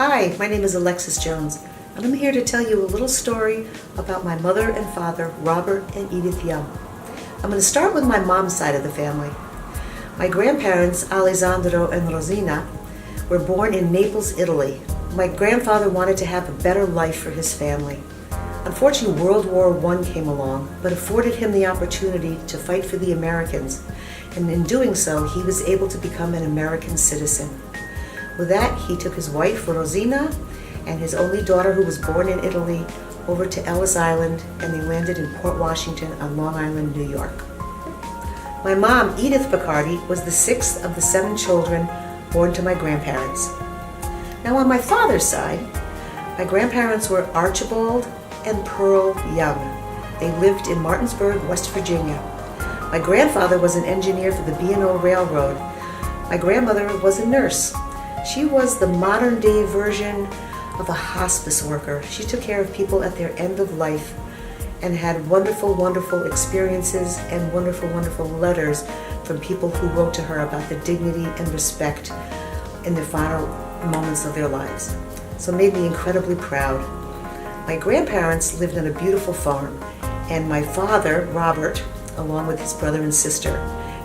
Hi, my name is Alexis Jones, and I'm here to tell you a little story about my mother and father, Robert and Edith Young. I'm going to start with my mom's side of the family. My grandparents, Alessandro and Rosina, were born in Naples, Italy. My grandfather wanted to have a better life for his family. Unfortunately, World War I came along, but afforded him the opportunity to fight for the Americans, and in doing so, he was able to become an American citizen. With that, he took his wife, Rosina, and his only daughter, who was born in Italy, over to Ellis Island, and they landed in Port Washington on Long Island, New York. My mom, Edith Picardi, was the sixth of the 7 children born to my grandparents. Now, on my father's side, my grandparents were Archibald and Pearl Young. They lived in Martinsburg, West Virginia. My grandfather was an engineer for the B&O Railroad. My grandmother was a nurse. She was the modern-day version of a hospice worker. She took care of people at their end of life and had wonderful, wonderful experiences and wonderful, wonderful letters from people who wrote to her about the dignity and respect in the final moments of their lives. So it made me incredibly proud. My grandparents lived on a beautiful farm, and my father, Robert, along with his brother and sister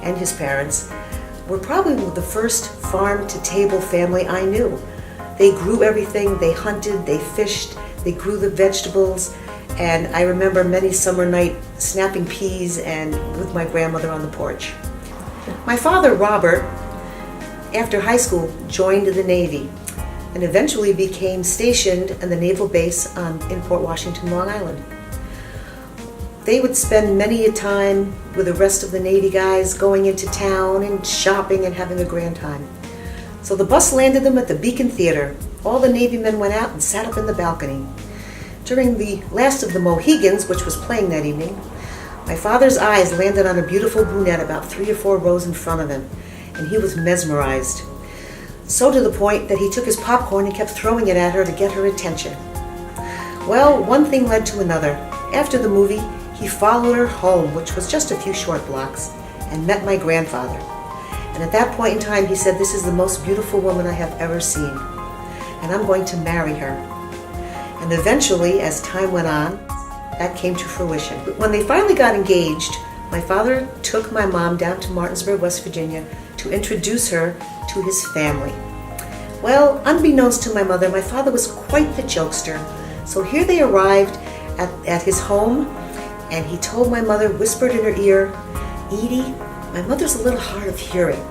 and his parents, were probably the first farm-to-table family I knew. They grew everything, they hunted, they fished, they grew the vegetables, and I remember many summer nights snapping peas and with my grandmother on the porch. My father, Robert, after high school, joined the Navy and eventually became stationed at the naval base in Port Washington, Long Island. They would spend many a time with the rest of the Navy guys going into town and shopping and having a grand time. So the bus landed them at the Beacon Theater. All the Navy men went out and sat up in the balcony. During the last of the Mohegans, which was playing that evening, my father's eyes landed on a beautiful brunette about 3 or 4 rows in front of him, and he was mesmerized. So to the point that he took his popcorn and kept throwing it at her to get her attention. Well, one thing led to another. After the movie, he followed her home, which was just a few short blocks, and met my grandfather. And at that point in time, he said, "This is the most beautiful woman I have ever seen, and I'm going to marry her." And eventually, as time went on, that came to fruition. When they finally got engaged, my father took my mom down to Martinsburg, West Virginia, to introduce her to his family. Well, unbeknownst to my mother, my father was quite the jokester. So here they arrived at his home, and he told my mother, whispered in her ear, "Edie, my mother's a little hard of hearing,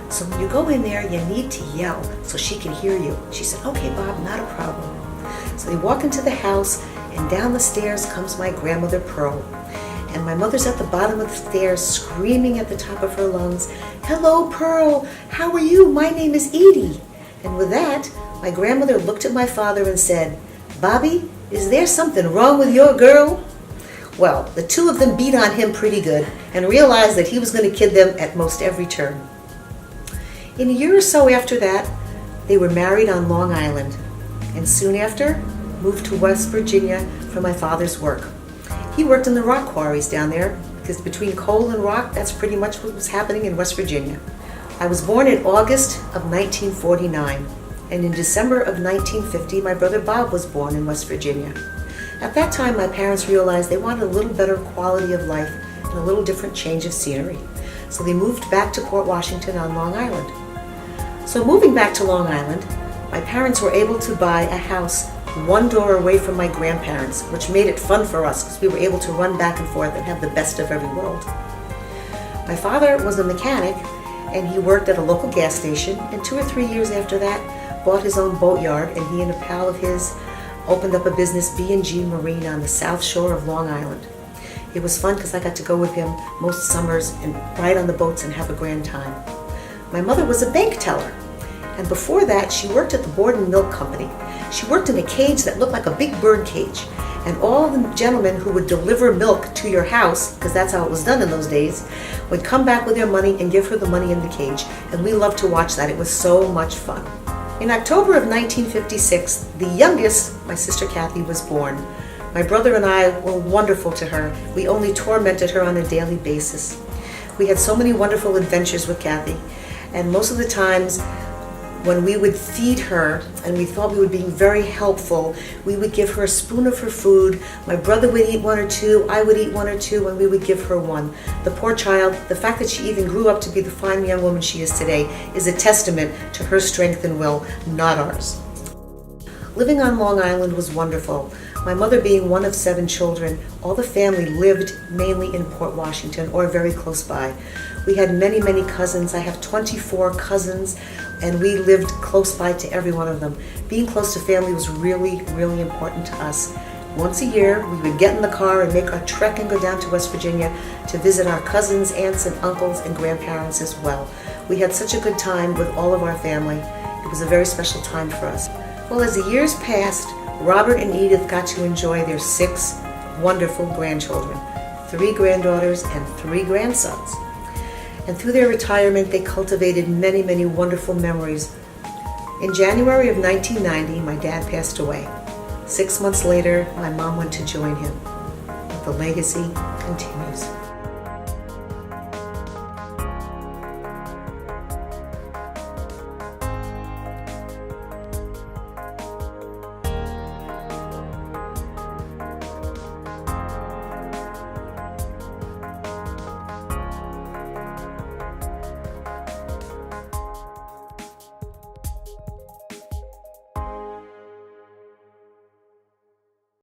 so when you go in there, you need to yell so she can hear you." She said, "Okay, Bob, not a problem." So they walk into the house, and down the stairs comes my grandmother, Pearl. And my mother's at the bottom of the stairs, screaming at the top of her lungs, "Hello, Pearl, how are you? My name is Edie." And with that, my grandmother looked at my father and said, "Bobby, is there something wrong with your girl?" Well, the two of them beat on him pretty good and realized that he was going to kid them at most every turn. In a year or so after that, they were married on Long Island, and soon after, moved to West Virginia for my father's work. He worked in the rock quarries down there, because between coal and rock, that's pretty much what was happening in West Virginia. I was born in August of 1949, and in December of 1950, my brother Bob was born in West Virginia. At that time, my parents realized they wanted a little better quality of life and a little different change of scenery. So they moved back to Port Washington on Long Island. So moving back to Long Island, my parents were able to buy a house one door away from my grandparents, which made it fun for us because we were able to run back and forth and have the best of every world. My father was a mechanic, and he worked at a local gas station, and 2 or 3 years after that, bought his own boatyard, and he and a pal of his opened up a business, B&G Marine, on the south shore of Long Island. It was fun because I got to go with him most summers and ride on the boats and have a grand time. My mother was a bank teller, and before that, she worked at the Board and Milk Company. She worked in a cage that looked like a big bird cage, and all the gentlemen who would deliver milk to your house, because that's how it was done in those days, would come back with their money and give her the money in the cage, and we loved to watch that. It was so much fun. In October of 1956, the youngest, my sister Kathy, was born. My brother and I were wonderful to her. We only tormented her on a daily basis. We had so many wonderful adventures with Kathy, and most of the times when we would feed her and we thought we were being very helpful, we would give her a spoon of her food. My brother would eat one or two, I would eat one or two, and we would give her one. The poor child, the fact that she even grew up to be the fine young woman she is today is a testament to her strength and will, not ours. Living on Long Island was wonderful. My mother being one of 7 children, all the family lived mainly in Port Washington or very close by. We had many, many cousins. I have 24 cousins, and we lived close by to every one of them. Being close to family was really, really important to us. Once a year, we would get in the car and make a trek and go down to West Virginia to visit our cousins, aunts, and uncles, and grandparents as well. We had such a good time with all of our family. It was a very special time for us. Well, as the years passed, Robert and Edith got to enjoy their 6 wonderful grandchildren, 3 granddaughters and 3 grandsons. And through their retirement, they cultivated many, many wonderful memories. In January of 1990, my dad passed away. 6 months later, my mom went to join him. The legacy continues.